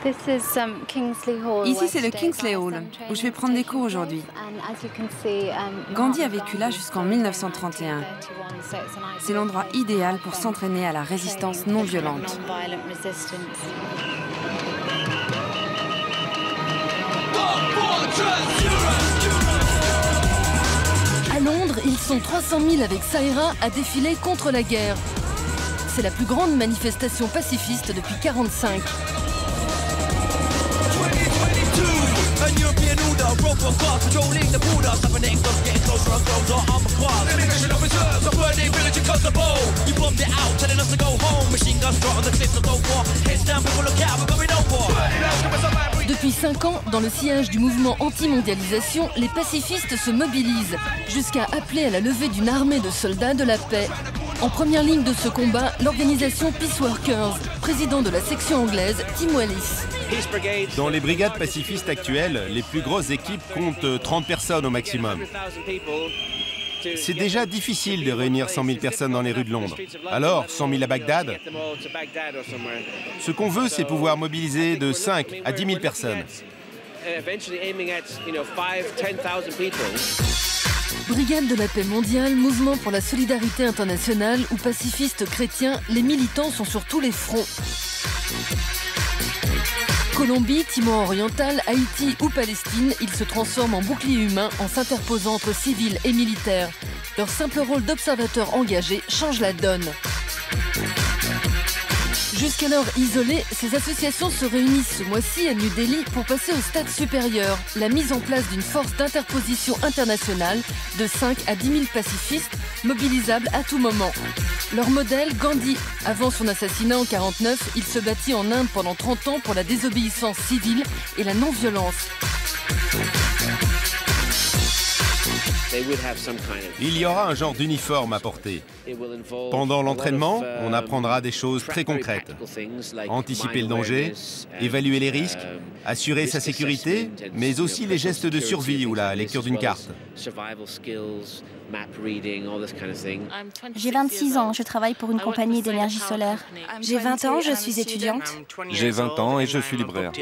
Ici, c'est le Kingsley Hall, où je vais prendre des cours aujourd'hui. Gandhi a vécu là jusqu'en 1931. C'est l'endroit idéal pour s'entraîner à la résistance non violente. À Londres, ils sont 300 000 avec Saira à défiler contre la guerre. C'est la plus grande manifestation pacifiste depuis 1945. Depuis 5 ans, dans le sillage du mouvement anti-mondialisation, les pacifistes se mobilisent, jusqu'à appeler à la levée d'une armée de soldats de la paix. En première ligne de ce combat, l'organisation Peace Workers, président de la section anglaise, Tim Wallis. Dans les brigades pacifistes actuelles, les plus grosses équipes comptent 30 personnes au maximum. C'est déjà difficile de réunir 100 000 personnes dans les rues de Londres. Alors, 100 000 à Bagdad. Ce qu'on veut, c'est pouvoir mobiliser de 5 à 10 000 personnes. Brigade de la paix mondiale, mouvement pour la solidarité internationale ou pacifistes chrétiens, les militants sont sur tous les fronts. Colombie, Timor oriental, Haïti ou Palestine, ils se transforment en boucliers humains en s'interposant entre civils et militaires. Leur simple rôle d'observateur engagé change la donne. Jusqu'alors isolées, ces associations se réunissent ce mois-ci à New Delhi pour passer au stade supérieur, la mise en place d'une force d'interposition internationale de 5 à 10 000 pacifistes mobilisables à tout moment. Leur modèle, Gandhi. Avant son assassinat en 1949, il se battit en Inde pendant 30 ans pour la désobéissance civile et la non-violence. Il y aura un genre d'uniforme à porter. Pendant l'entraînement, on apprendra des choses très concrètes. Anticiper le danger, évaluer les risques, assurer sa sécurité, mais aussi les gestes de survie ou la lecture d'une carte. J'ai 26 ans, je travaille pour une compagnie d'énergie solaire. J'ai 20 ans, je suis étudiante. J'ai 20 ans et je suis libraire.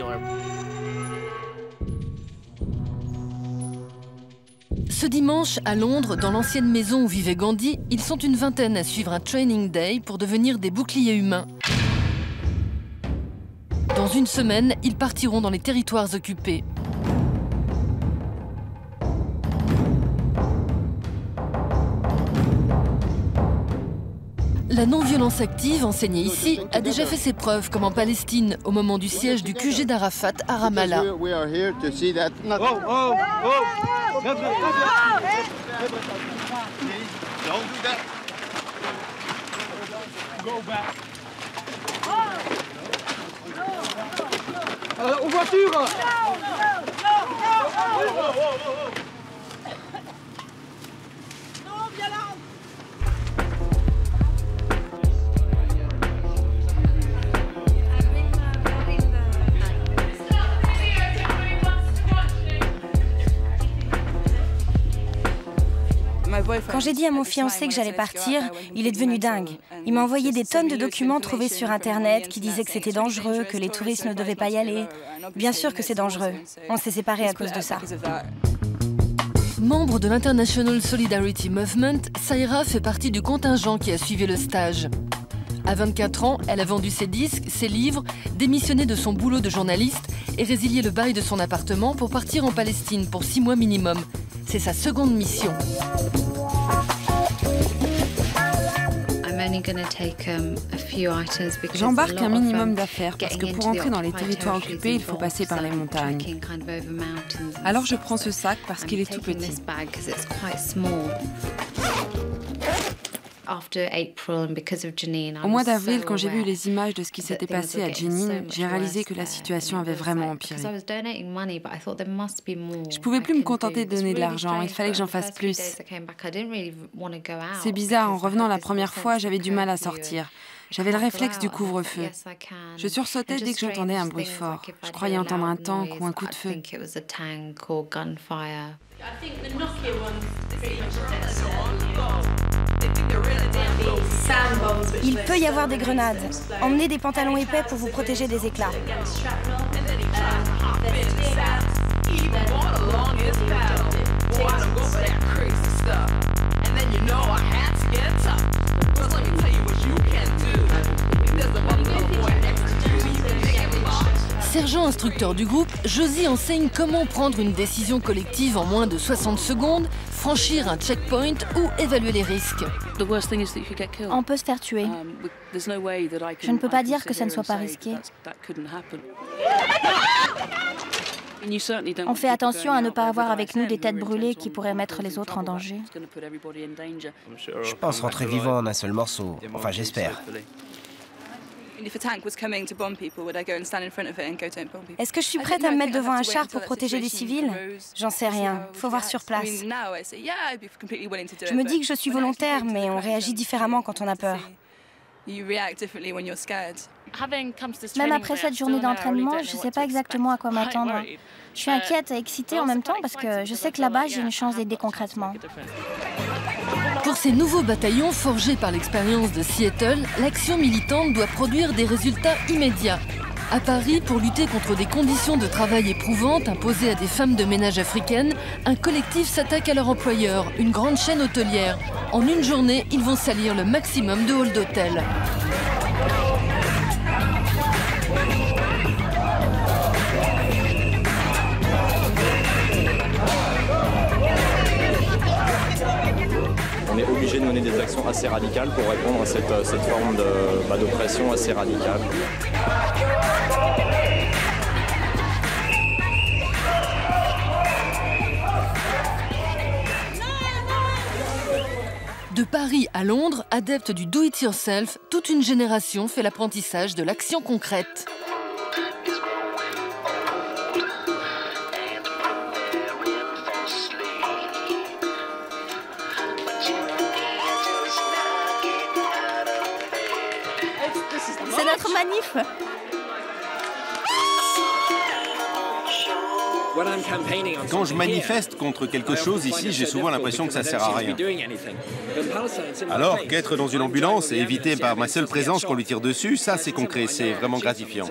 Ce dimanche, à Londres, dans l'ancienne maison où vivait Gandhi, ils sont une vingtaine à suivre un training day pour devenir des boucliers humains. Dans une semaine, ils partiront dans les territoires occupés. La non-violence active, enseignée ici, a déjà fait ses preuves, comme en Palestine, au moment du siège du QG d'Arafat à Ramallah. Aux voitures! Quand j'ai dit à mon fiancé que j'allais partir, il est devenu dingue. Il m'a envoyé des tonnes de documents trouvés sur Internet qui disaient que c'était dangereux, que les touristes ne devaient pas y aller. Bien sûr que c'est dangereux. On s'est séparés à cause de ça. Membre de l'International Solidarity Movement, Saira fait partie du contingent qui a suivi le stage. À 24 ans, elle a vendu ses disques, ses livres, démissionné de son boulot de journaliste et résilié le bail de son appartement pour partir en Palestine pour 6 mois minimum. C'est sa seconde mission. J'embarque un minimum d'affaires parce que pour entrer dans les territoires occupés, il faut passer par les montagnes. Alors je prends ce sac parce qu'il est tout petit. Au mois d'avril, quand j'ai vu les images de ce qui s'était passé à Jenin, j'ai réalisé que la situation avait vraiment empiré. Je ne pouvais plus me contenter de donner de l'argent, il fallait que j'en fasse plus. C'est bizarre, en revenant la première fois, j'avais du mal à sortir. J'avais le réflexe du couvre-feu. Je sursautais dès que j'entendais un bruit fort. Je croyais entendre un tank ou un coup de feu. Il peut y avoir des grenades. Emmenez des pantalons épais pour vous protéger des éclats. Sergent instructeur du groupe, Josie enseigne comment prendre une décision collective en moins de 60 secondes, franchir un checkpoint ou évaluer les risques. On peut se faire tuer. Je ne peux pas dire que ça ne soit pas risqué. On fait attention à ne pas avoir avec nous des têtes brûlées qui pourraient mettre les autres en danger. Je pense rentrer vivant en un seul morceau. Enfin, j'espère. Est-ce que je suis prête à me mettre devant un char pour protéger des civils? J'en sais rien. Faut voir sur place. Je me dis que je suis volontaire, mais on réagit différemment quand on a peur. Même après cette journée d'entraînement, je ne sais pas exactement à quoi m'attendre. Je suis inquiète et excitée en même temps parce que je sais que là-bas, j'ai une chance d'aider concrètement. Pour ces nouveaux bataillons forgés par l'expérience de Seattle, l'action militante doit produire des résultats immédiats. À Paris, pour lutter contre des conditions de travail éprouvantes imposées à des femmes de ménage africaines, un collectif s'attaque à leur employeur, une grande chaîne hôtelière. En une journée, ils vont salir le maximum de halls d'hôtels. On est obligé de mener des actions assez radicales pour répondre à cette forme d'oppression assez radicale. De Paris à Londres, adepte du do-it-yourself, toute une génération fait l'apprentissage de l'action concrète. C'est notre manif! Quand je manifeste contre quelque chose ici, j'ai souvent l'impression que ça sert à rien. Alors qu'être dans une ambulance et éviter par ma seule présence qu'on lui tire dessus, ça c'est concret, c'est vraiment gratifiant.